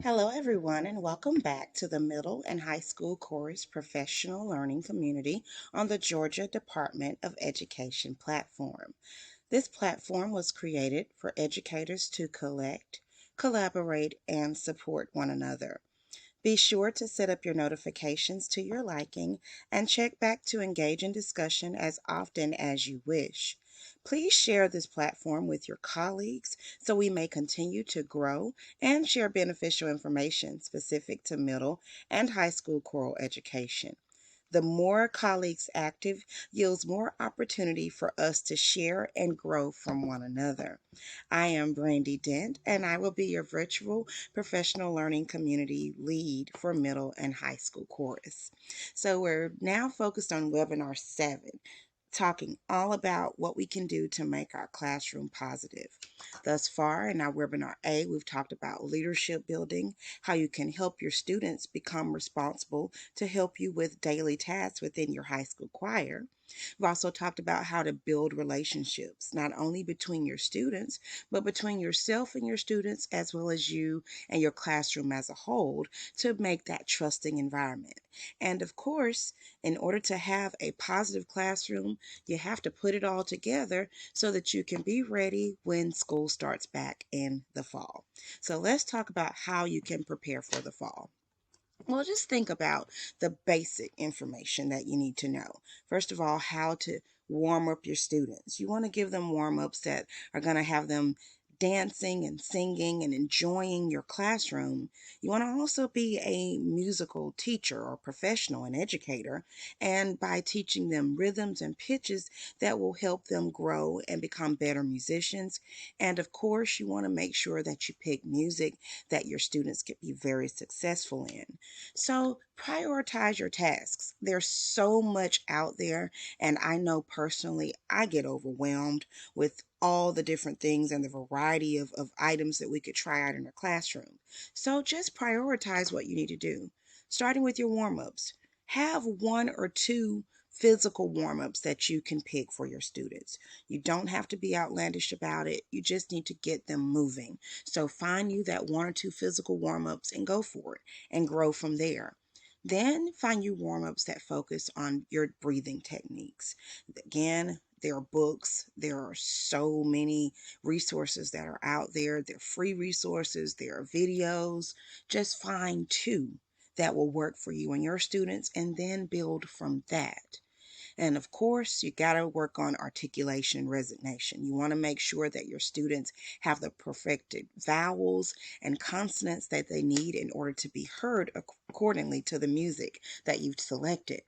Hello, everyone, and welcome back to the Middle and High School Chorus Professional Learning Community on the Georgia Department of Education platform. This platform was created for educators to collect, collaborate, and support one another. Be sure to set up your notifications to your liking and check back to engage in discussion as often as you wish. Please share this platform with your colleagues so we may continue to grow and share beneficial information specific to middle and high school choral education. The more colleagues active yields more opportunity for us to share and grow from one another. I am Brandy Dent, and I will be your virtual professional learning community lead for middle and high school chorus. So we're now focused on webinar 7, talking all about what we can do to make our classroom positive. Thus far in our webinar A, we've talked about leadership building, how you can help your students become responsible to help you with daily tasks within your high school choir. We've also talked about how to build relationships, not only between your students, but between yourself and your students, as well as you and your classroom as a whole, to make that trusting environment. And of course, in order to have a positive classroom, you have to put it all together so that you can be ready when school starts back in the fall. So let's talk about how you can prepare for the fall. Well, just think about the basic information that you need to know. First of all, how to warm up your students. You want to give them warm ups that are going to have them dancing and singing and enjoying your classroom. You want to also be a musical teacher or professional and educator, and by teaching them rhythms and pitches that will help them grow and become better musicians. And of course, you want to make sure that you pick music that your students can be very successful in. So prioritize your tasks. There's so much out there, and I know personally I get overwhelmed with all the different things and the variety of items that we could try out in our classroom. So just prioritize what you need to do. Starting with your warm ups, have one or two physical warm ups that you can pick for your students. You don't have to be outlandish about it, you just need to get them moving. So find you that one or two physical warm ups and go for it and grow from there. Then find you warm ups that focus on your breathing techniques. Again, there are books, there are so many resources that are out there. There are free resources, there are videos. Just find two that will work for you and your students and then build from that. And of course, you got to work on articulation and resonation. You want to make sure that your students have the perfected vowels and consonants that they need in order to be heard accordingly to the music that you've selected.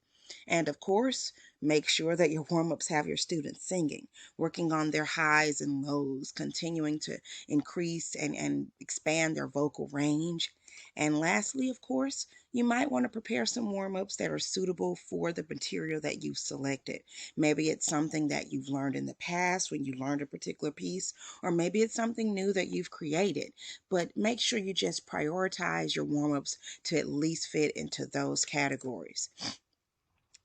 And of course, make sure that your warm ups have your students singing, working on their highs and lows, continuing to increase and expand their vocal range. And lastly, of course, you might want to prepare some warm ups that are suitable for the material that you've selected. Maybe it's something that you've learned in the past when you learned a particular piece, or maybe it's something new that you've created. But make sure you just prioritize your warm ups to at least fit into those categories.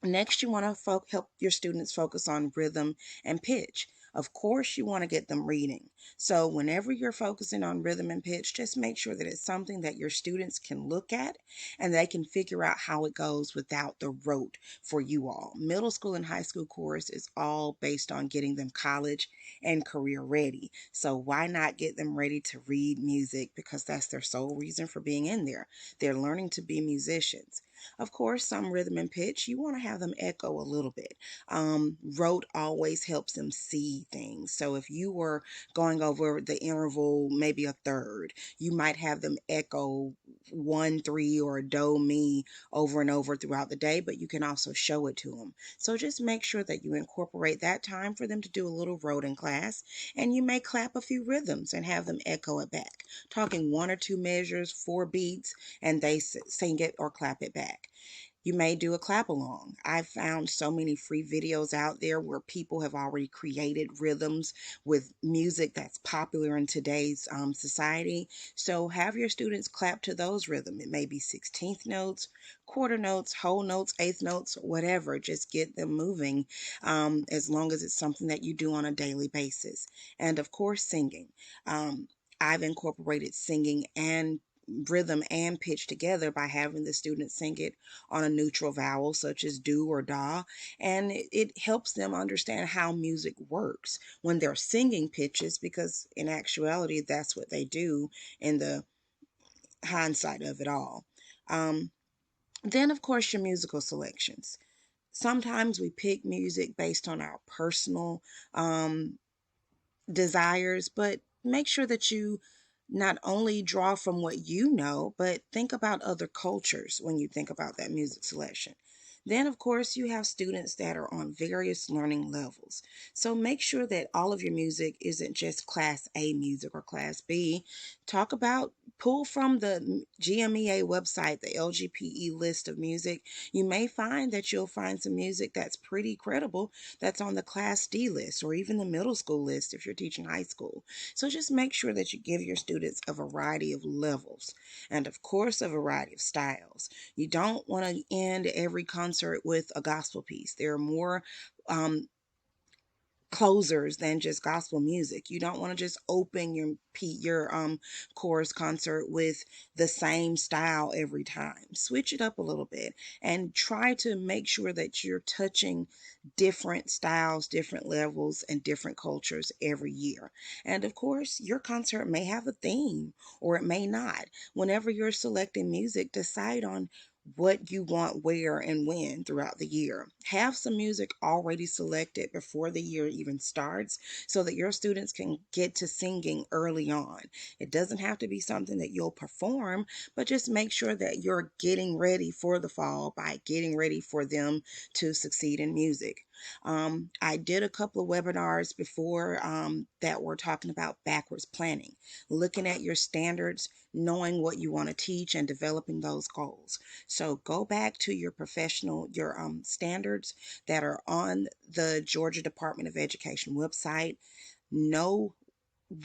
Next, you want to help your students focus on rhythm and pitch. Of course, you want to get them reading. So, whenever you're focusing on rhythm and pitch, just make sure that it's something that your students can look at and they can figure out how it goes without the rote for you all. Middle school and high school chorus is all based on getting them college and career ready. So, why not get them ready to read music because that's their sole reason for being in there? They're learning to be musicians. Of course, some rhythm and pitch, you want to have them echo a little bit. Rote always helps them see things. So if you were going over the interval, maybe a third, you might have them echo 1 3 or a do mi over and over throughout the day, but you can also show it to them. So just make sure that you incorporate that time for them to do a little rote in class, and you may clap a few rhythms and have them echo it back, talking one or two measures, 4 beats, and they sing it or clap it back. You may do a clap along. I've found so many free videos out there where people have already created rhythms with music that's popular in today's society. So have your students clap to those rhythms. It may be 16th notes, quarter notes, whole notes, eighth notes, whatever. Just get them moving, as long as it's something that you do on a daily basis. And of course, singing. I've incorporated singing and rhythm and pitch together by having the students sing it on a neutral vowel such as do or da, and it helps them understand how music works when they're singing pitches, because in actuality that's what they do in the hindsight of it all. um, then of course your musical selections. Sometimes we pick music based on our personal um, desires, but make sure that you not only draw from what you know, but think about other cultures when you think about that music selection. Then, of course, you have students that are on various learning levels. So make sure that all of your music isn't just Class A music or Class B. Talk about, pull from the GMEA website, the LGPE list of music. You may find that you'll find some music that's pretty credible that's on the Class D list or even the middle school list if you're teaching high school. So just make sure that you give your students a variety of levels and, of course, a variety of styles. You don't want to end every concert with a gospel piece. There are more um, closers than just gospel music. You don't want to just open your chorus concert with the same style every time. Switch it up a little bit and try to make sure that you're touching different styles, different levels, and different cultures every year. And of course, your concert may have a theme or it may not. Whenever you're selecting music, decide on what you want where and when throughout the year. Have some music already selected before the year even starts so that your students can get to singing early on. It doesn't have to be something that you'll perform, but just make sure that you're getting ready for the fall by getting ready for them to succeed in music. I did a couple of webinars before that were talking about backwards planning, looking at your standards, knowing what you want to teach, and developing those goals. So go back to your your standards that are on the Georgia Department of Education website. Know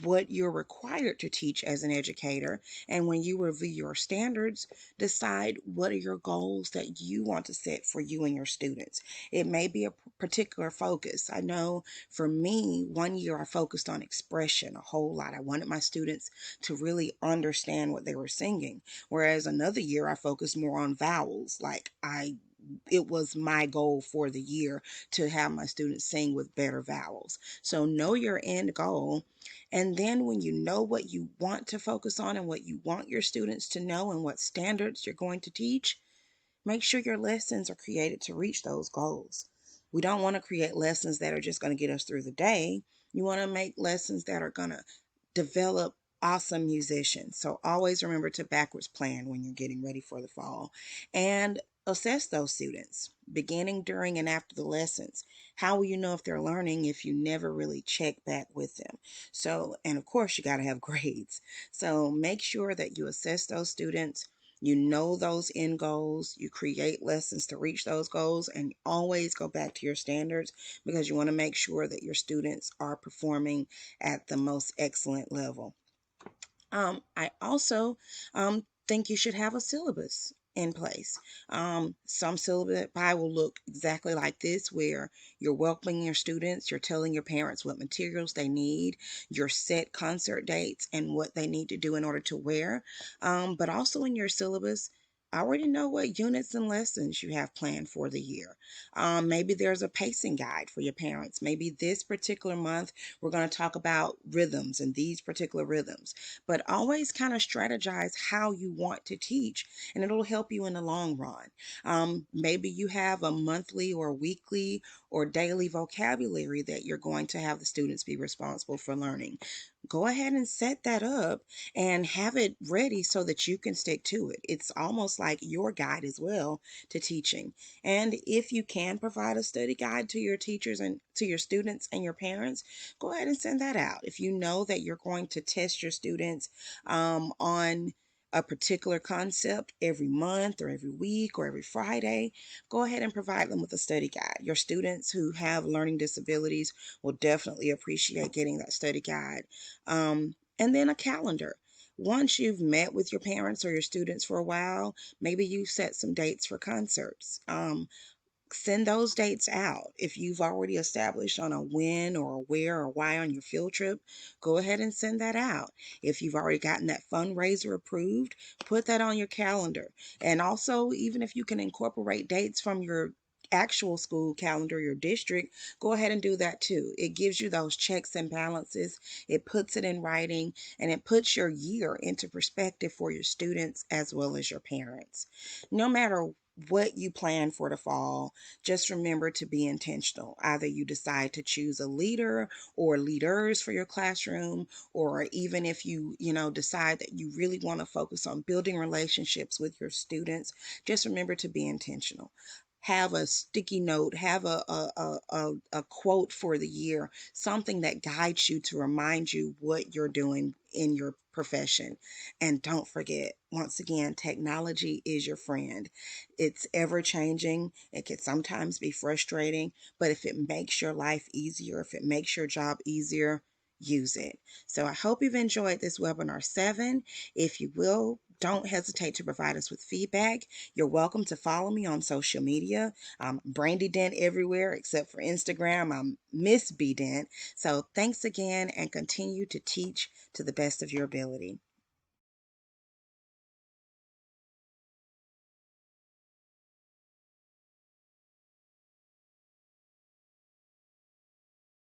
what you're required to teach as an educator. And when you review your standards, decide what are your goals that you want to set for you and your students. It may be a particular focus. I know for me, one year I focused on expression a whole lot. I wanted my students to really understand what they were singing. Whereas another year I focused more on vowels. It was my goal for the year to have my students sing with better vowels. So know your end goal. And then when you know what you want to focus on and what you want your students to know and what standards you're going to teach, make sure your lessons are created to reach those goals. We don't want to create lessons that are just going to get us through the day. You want to make lessons that are going to develop awesome musicians. So always remember to backwards plan when you're getting ready for the fall and assess those students beginning, during, and after the lessons. How will you know if they're learning if you never really check back with them? So, and of course, you got to have grades. So make sure that you assess those students. You know those end goals, you create lessons to reach those goals, and always go back to your standards because you want to make sure that your students are performing at the most excellent level. I also think you should have a syllabus in place. Some syllabi will look exactly like this, where you're welcoming your students, you're telling your parents what materials they need, your set concert dates, and what they need to do in order to wear. But also in your syllabus, I already know what units and lessons you have planned for the year. Maybe there's a pacing guide for your parents. Maybe this particular month we're going to talk about rhythms and these particular rhythms, but always kind of strategize how you want to teach, and it'll help you in the long run. Maybe you have a monthly or weekly or daily vocabulary that you're going to have the students be responsible for learning. Go ahead and set that up and have it ready so that you can stick to it. It's almost like your guide as well to teaching. And if you can provide a study guide to your teachers and to your students and your parents, go ahead and send that out. If you know that you're going to test your students on a particular concept every month or every week or every Friday, go ahead and provide them with a study guide. Your students who have learning disabilities will definitely appreciate getting that study guide. And then a calendar. Once you've met with your parents or your students for a while, maybe you set some dates for concerts. send those dates out. If you've already established on a when or a where or why on your field trip, go ahead and send that out. If you've already gotten that fundraiser approved, put that on your calendar. And also, even if you can incorporate dates from your actual school calendar, your district, go ahead and do that too. It gives you those checks and balances, it puts it in writing, and it puts your year into perspective for your students as well as your parents. No matter what you plan for the fall, just remember to be intentional. Either you decide to choose a leader or leaders for your classroom, or even if you decide that you really want to focus on building relationships with your students, just remember to be intentional. Have a sticky note, have a quote for the year, something that guides you to remind you what you're doing in your profession. And don't forget, once again, technology is your friend. It's ever changing. It can sometimes be frustrating, but if it makes your life easier, if it makes your job easier, use it. So I hope you've enjoyed this webinar 7. If you will, don't hesitate to provide us with feedback. You're welcome to follow me on social media. I'm Brandy Dent everywhere except for Instagram. I'm Miss B Dent. So thanks again, and continue to teach to the best of your ability.